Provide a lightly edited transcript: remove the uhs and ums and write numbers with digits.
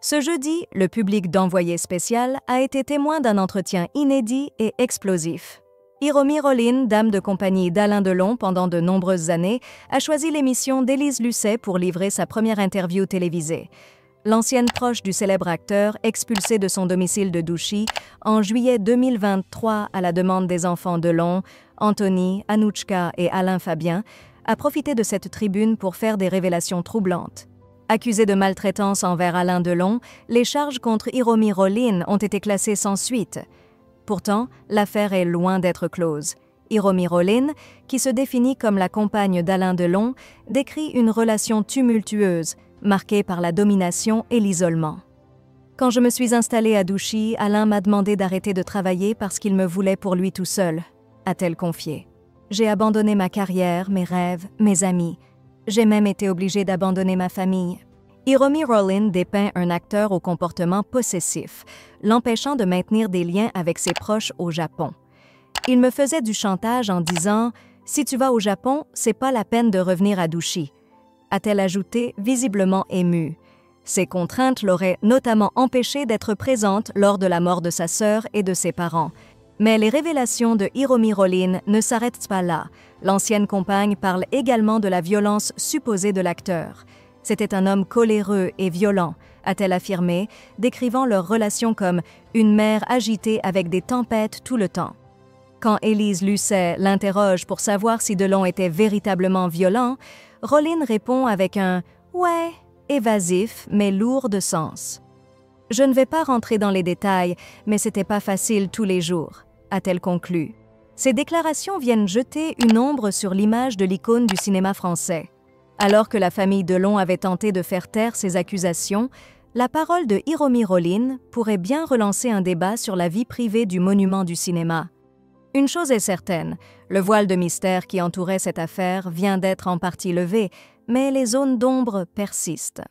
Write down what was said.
Ce jeudi, le public d'Envoyé spécial a été témoin d'un entretien inédit et explosif. Hiromi Rollin, dame de compagnie d'Alain Delon pendant de nombreuses années, a choisi l'émission d'Élise Lucet pour livrer sa première interview télévisée. L'ancienne proche du célèbre acteur, expulsée de son domicile de Douchy en juillet 2023 à la demande des enfants Delon, Anthony, Anouchka et Alain Fabien, a profité de cette tribune pour faire des révélations troublantes. Accusée de maltraitance envers Alain Delon, les charges contre Hiromi Rollin ont été classées sans suite. Pourtant, l'affaire est loin d'être close. Hiromi Rollin, qui se définit comme la compagne d'Alain Delon, décrit une relation tumultueuse, marquée par la domination et l'isolement. « Quand je me suis installée à Douchy, Alain m'a demandé d'arrêter de travailler parce qu'il me voulait pour lui tout seul », a-t-elle confié. « J'ai abandonné ma carrière, mes rêves, mes amis. J'ai même été obligée d'abandonner ma famille. » Hiromi Rollin dépeint un acteur au comportement possessif, l'empêchant de maintenir des liens avec ses proches au Japon. Il me faisait du chantage en disant « Si tu vas au Japon, c'est pas la peine de revenir à Douchy », a-t-elle ajouté, visiblement émue. Ces contraintes l'auraient notamment empêchée d'être présente lors de la mort de sa sœur et de ses parents. Mais les révélations de Hiromi Rollin ne s'arrêtent pas là. L'ancienne compagne parle également de la violence supposée de l'acteur. C'était un homme coléreux et violent, a-t-elle affirmé, décrivant leur relation comme « une mer agitée avec des tempêtes tout le temps ». Quand Élise Lucet l'interroge pour savoir si Delon était véritablement violent, Rollin répond avec un « ouais » évasif mais lourd de sens. « Je ne vais pas rentrer dans les détails, mais c'était pas facile tous les jours », a-t-elle conclu. Ces déclarations viennent jeter une ombre sur l'image de l'icône du cinéma français. Alors que la famille Delon avait tenté de faire taire ces accusations, la parole de Hiromi Rollin pourrait bien relancer un débat sur la vie privée du monument du cinéma. Une chose est certaine, le voile de mystère qui entourait cette affaire vient d'être en partie levé, mais les zones d'ombre persistent.